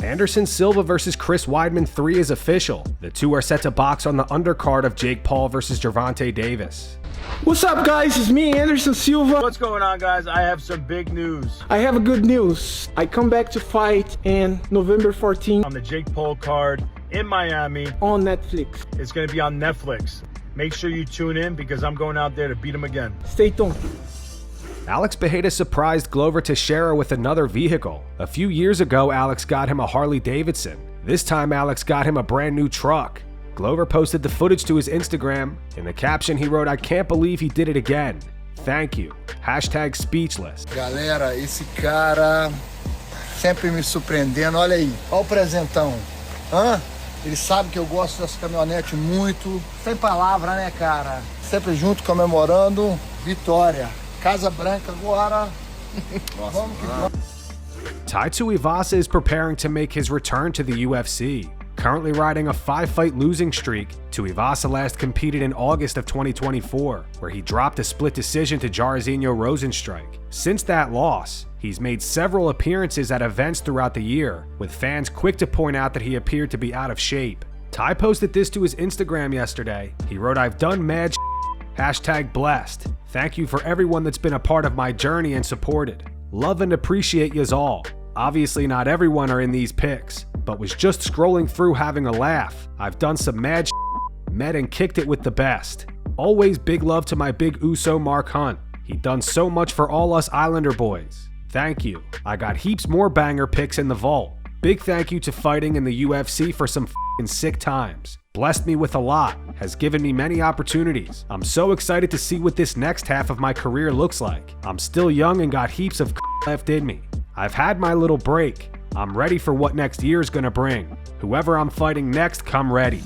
Anderson Silva versus Chris Weidman 3 is official. The two are set to box on the undercard of Jake Paul versus Gervonta Davis. What's up, guys? It's me, Anderson Silva. What's going on, guys? I have some big news. I have a good news. I come back to fight in November 14th on the Jake Paul card in Miami on Netflix. It's going to be on Netflix. Make sure you tune in because I'm going out there to beat him again. Stay tuned. Alex Bejeda surprised Glover Teixeira with another vehicle. A few years ago, Alex got him a Harley Davidson. This time, Alex got him a brand new truck. Glover posted the footage to his Instagram. In the caption, he wrote, "I can't believe he did it again. Thank you. Hashtag speechless." Galera, esse cara sempre me surpreendendo. Olha aí, olha o presentão. Hã? Ele sabe que eu gosto dessa caminhonete muito. Sem palavra, né, cara? Sempre junto, comemorando. Vitória. Casa Branca agora. Vamos que vamos. Tai Tuivasa is preparing to make his return to the UFC. Currently riding a 5-fight losing streak, Tuivasa last competed in August of 2024, where he dropped a split decision to Jairzinho Rozenstruik. Since that loss, he's made several appearances at events throughout the year, with fans quick to point out that he appeared to be out of shape. Tai posted this to his Instagram yesterday. He wrote, "I've done mad Hashtag blessed. Thank you for everyone that's been a part of my journey and supported. Love and appreciate yous all. Obviously not everyone are in these pics, but was just scrolling through having a laugh. I've done some mad met and kicked it with the best. Always big love to my big Uso Mark Hunt. He done so much for all us Islander boys. Thank you. I got heaps more banger pics in the vault. Big thank you to fighting in the UFC for some sick times. Blessed me with a lot, has given me many opportunities. I'm so excited to see what this next half of my career looks like. I'm still young and got heaps of left in me. I've had my little break. I'm ready for what next year's gonna bring. Whoever I'm fighting next, come ready."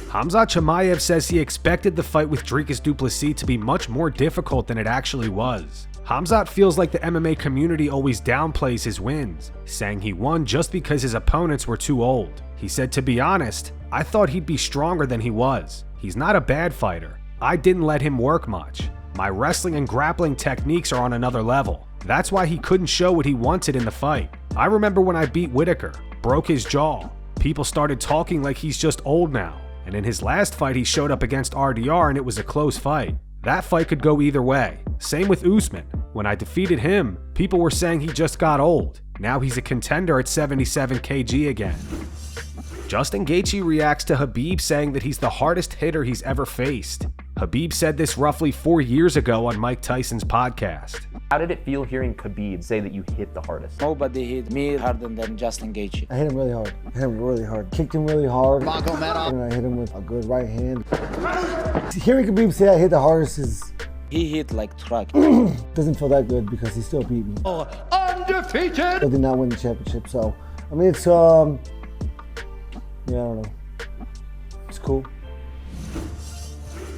Khamzat Chimaev says he expected the fight with Dricus Du Plessis to be much more difficult than it actually was. Khamzat feels like the MMA community always downplays his wins, saying he won just because his opponents were too old. He said, "To be honest, I thought he'd be stronger than he was. He's not a bad fighter. I didn't let him work much. My wrestling and grappling techniques are on another level. That's why he couldn't show what he wanted in the fight. I remember when I beat Whitaker, broke his jaw. People started talking like he's just old now. And in his last fight, he showed up against RDR and it was a close fight. That fight could go either way. Same with Usman. When I defeated him, people were saying he just got old. Now he's a contender at 77 kg again." Justin Gaethje reacts to Khabib saying that he's the hardest hitter he's ever faced. Khabib said this roughly 4 years ago on Mike Tyson's podcast. How did it feel hearing Khabib say that you hit the hardest? Nobody hit me harder than Justin Gaethje. I hit him really hard. Kicked him really hard. And I hit him with a good right hand. Hearing Khabib say I hit the hardest is... He hit like truck. doesn't feel that good because he still beat me. Oh, undefeated! I did not win the championship, so... I mean, it's, yeah, I don't know. It's cool.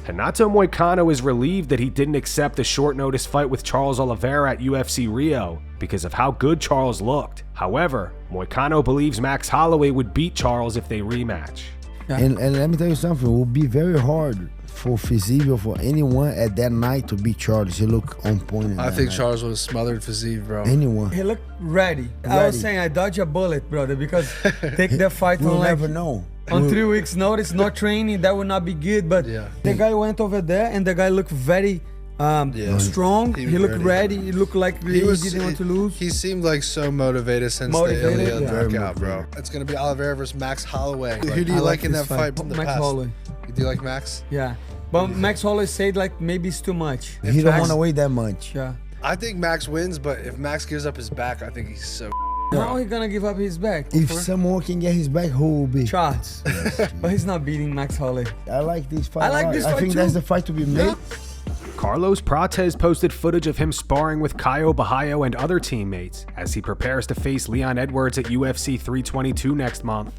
Renato Moicano is relieved that he didn't accept the short notice fight with Charles Oliveira at UFC Rio because of how good Charles looked. However, Moicano believes Max Holloway would beat Charles if they rematch. Yeah. And let me tell you something, it will be very hard for Fiziev or for anyone at that night to beat Charles. He looked on point. I think Charles would have smothered Fiziev, bro. Anyone. He looked ready. I was saying I dodged a bullet, brother, because take that fight we'll on never know. On 3 weeks notice, not training, that would not be good. But the guy went over there and the guy looked very strong. He looked ready. He looked like he didn't want to lose. He seemed like so motivated since the Ilya knockout, bro. It's gonna be Oliveira versus Max Holloway. Who do you like in that fight from the Max past? Holloway. Do you like Max? Yeah, but Max Holloway said like maybe it's too much. He don't want to weigh that much. Yeah. I think Max wins, but if Max gives up his back, I think he's so. How he gonna give up his back? If someone can get his back, who will be? Charles. But he's not beating Max Holloway. I like this fight. I like this fight I think too. that's the fight to be made. Yeah. Carlos Prates posted footage of him sparring with Caio and other teammates as he prepares to face Leon Edwards at UFC 322 next month.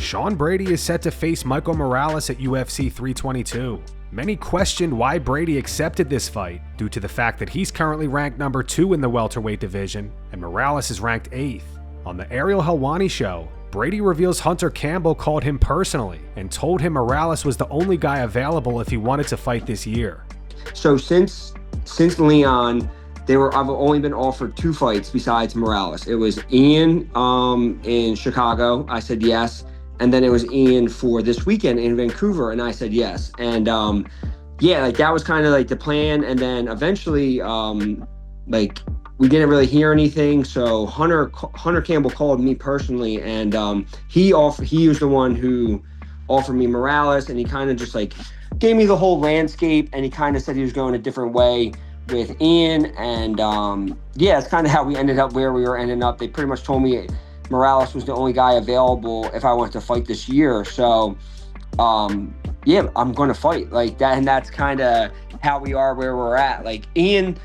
Sean Brady is set to face Michael Morales at UFC 322. Many questioned why Brady accepted this fight due to the fact that he's currently ranked number 2 in the welterweight division and Morales is ranked 8th. On the Ariel Helwani show, Brady reveals Hunter Campbell called him personally and told him Morales was the only guy available if he wanted to fight this year. So since Leon, I've only been offered 2 fights besides Morales. It was Ian in Chicago, I said yes, and then it was Ian for this weekend in Vancouver, and I said yes. And yeah, like that was kind of like the plan. And then eventually, like we didn't really hear anything. So Hunter Campbell called me personally, and he was the one who offered me Morales, and he kind of just like gave me the whole landscape, and he kind of said he was going a different way with Ian. And yeah, it's kind of how we ended up where we were ending up. They pretty much told me Morales was the only guy available if I wanted to fight this year. So yeah, I'm going to fight like that. And that's kind of how we are where we're at. Like Ian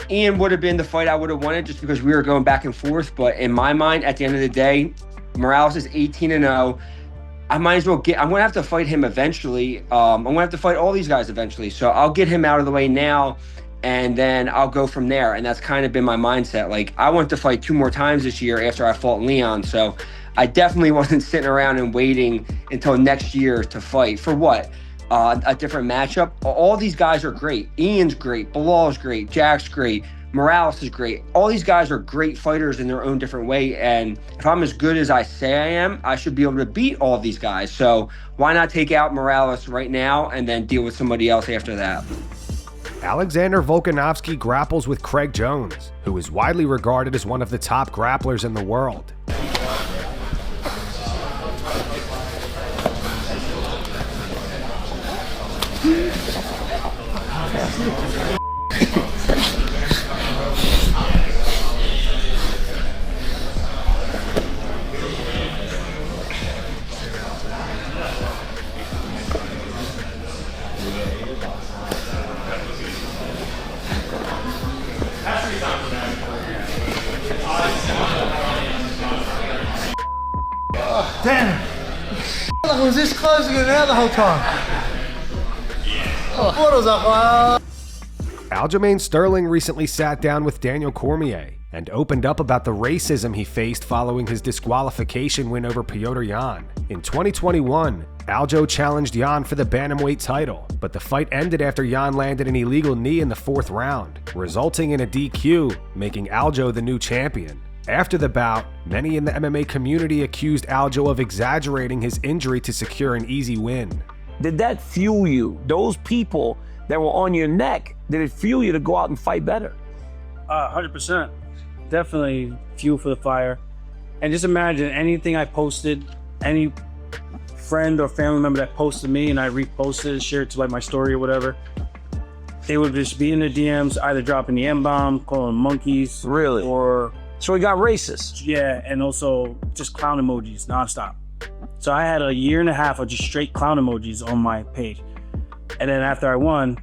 would have been the fight I would have wanted just because we were going back and forth. But in my mind, at the end of the day, Morales is 18-0. I might as well I'm going to have to fight him eventually. I'm going to have to fight all these guys eventually. So I'll get him out of the way now, and then I'll go from there. And that's kind of been my mindset. Like, I want to fight 2 more times this year after I fought Leon. So I definitely wasn't sitting around and waiting until next year to fight. For what? A different matchup? All these guys are great. Ian's great. Bilal's great. Jack's great. Morales is great. All these guys are great fighters in their own different way. And if I'm as good as I say I am, I should be able to beat all of these guys. So why not take out Morales right now and then deal with somebody else after that? Alexander Volkanovski grapples with Craig Jones, who is widely regarded as one of the top grapplers in the world. Damn! I was this close to getting out the whole time. Aljamain Sterling recently sat down with Daniel Cormier and opened up about the racism he faced following his disqualification win over Petr Yan. In 2021, Aljo challenged Yan for the bantamweight title, but the fight ended after Yan landed an illegal knee in the 4th round, resulting in a DQ, making Aljo the new champion. After the bout, many in the MMA community accused Aljo of exaggerating his injury to secure an easy win. Did that fuel you? Those people that were on your neck, did it fuel you to go out and fight better? 100%. Definitely fuel for the fire. And just imagine anything I posted, any friend or family member that posted me and I reposted, shared to like my story or whatever, they would just be in the DMs, either dropping the M-bomb, calling them monkeys. Really? Or... So he got racist. Yeah, and also just clown emojis nonstop. So I had a year and a half of just straight clown emojis on my page. And then after I won,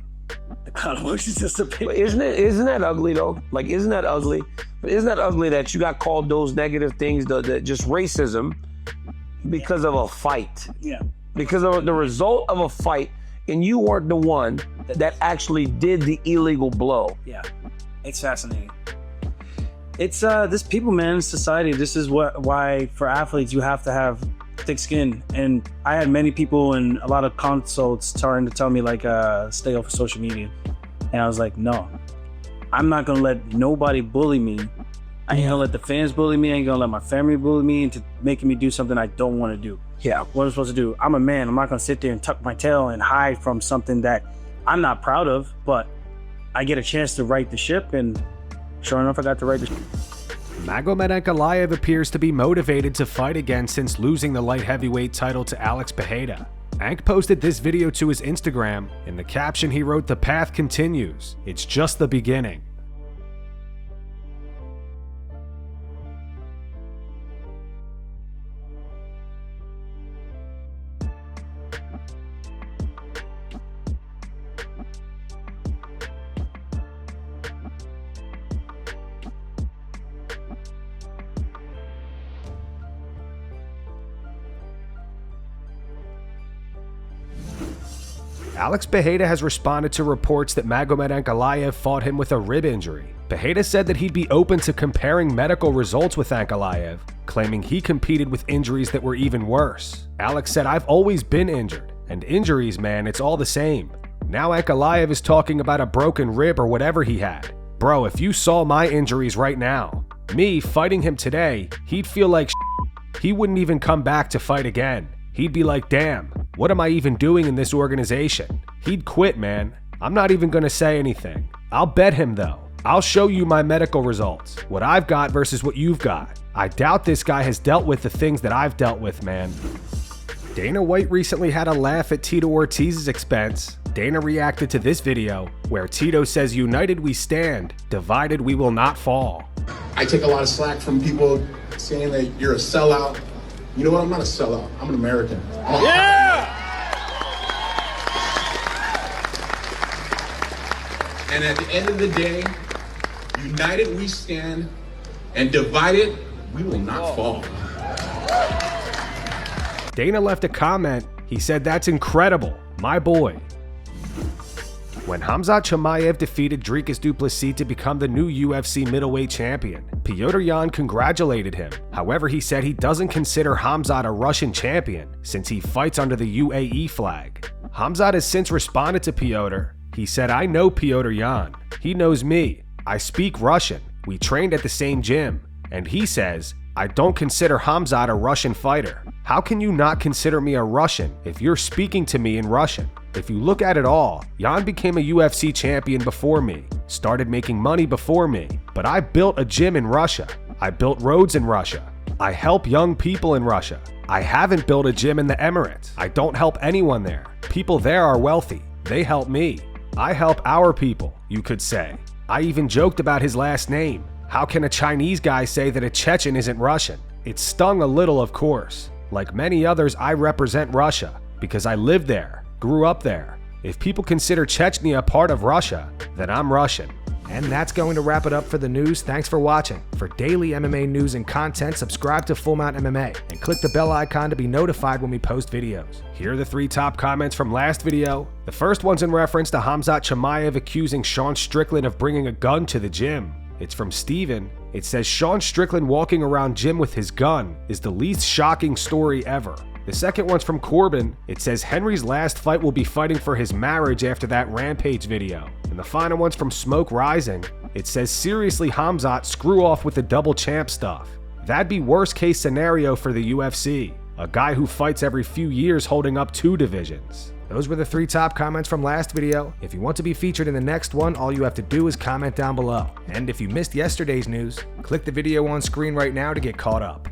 the clown emojis disappeared. But isn't that ugly though? Like, isn't that ugly? But isn't that ugly that you got called those negative things, that just racism, because of a fight? Yeah. Because of the result of a fight, and you weren't the one that actually did the illegal blow. Yeah, it's fascinating. It's this people, man, society. This is why for athletes you have to have thick skin. And I had many people and a lot of consults starting to tell me like stay off of social media. And I was like, no, I'm not gonna let nobody bully me. I ain't gonna let the fans bully me. I ain't gonna let my family bully me into making me do something I don't want to do. Yeah. What am I supposed to do? I'm a man. I'm not gonna sit there and tuck my tail and hide from something that I'm not proud of, but I get a chance to right the ship, and sure enough, I got to right the ship. Magomed Ankalaev appears to be motivated to fight again since losing the light heavyweight title to Alex Pereira. Ank posted this video to his Instagram. In the caption, he wrote, "The path continues. It's just the beginning." Alex Pereira has responded to reports that Magomed Ankalaev fought him with a rib injury. Pereira said that he'd be open to comparing medical results with Ankalaev, claiming he competed with injuries that were even worse. Alex said, "I've always been injured, and injuries, man, it's all the same." Now Ankalaev is talking about a broken rib or whatever he had. Bro, if you saw my injuries right now, me fighting him today, he'd feel like he wouldn't even come back to fight again. He'd be like, damn, what am I even doing in this organization? He'd quit, man. I'm not even gonna say anything. I'll bet him though. I'll show you my medical results, what I've got versus what you've got. I doubt this guy has dealt with the things that I've dealt with, man. Dana White recently had a laugh at Tito Ortiz's expense. Dana reacted to this video where Tito says, "United we stand, divided we will not fall." I take a lot of slack from people saying that you're a sellout. You know what? I'm not a sellout. I'm an American. Yeah! And at the end of the day, united we stand, and divided we will not fall. Dana left a comment. He said, "That's incredible, my boy." When Khamzat Chimaev defeated Dricus Du Plessis to become the new UFC middleweight champion, Petr Yan congratulated him. However, he said he doesn't consider Khamzat a Russian champion since he fights under the UAE flag. Khamzat has since responded to Petr. He said, "I know Petr Yan. He knows me. I speak Russian. We trained at the same gym." And he says, "I don't consider Khamzat a Russian fighter. How can you not consider me a Russian if you're speaking to me in Russian? If you look at it all, Yan became a UFC champion before me, started making money before me, but I built a gym in Russia. I built roads in Russia. I help young people in Russia. I haven't built a gym in the Emirates. I don't help anyone there. People there are wealthy. They help me. I help our people, you could say. I even joked about his last name. How can a Chinese guy say that a Chechen isn't Russian? It stung a little, of course. Like many others, I represent Russia because I lived there, grew up there. If people consider Chechnya part of Russia, then I'm Russian." And that's going to wrap it up for the news. Thanks for watching. For daily MMA news and content, subscribe to Full Mount MMA and click the bell icon to be notified when we post videos. Here are the 3 top comments from last video. The first one's in reference to Khamzat Chimaev accusing Sean Strickland of bringing a gun to the gym. It's from Steven. It says, "Sean Strickland walking around gym with his gun is the least shocking story ever." The second one's from Corbin. It says, "Henry's last fight will be fighting for his marriage after that Rampage video." And the final one's from Smoke Rising. It says, "Seriously, Khamzat, screw off with the double champ stuff. That'd be worst case scenario for the UFC. A guy who fights every few years holding up 2 divisions." Those were the 3 top comments from last video. If you want to be featured in the next one, all you have to do is comment down below. And if you missed yesterday's news, click the video on screen right now to get caught up.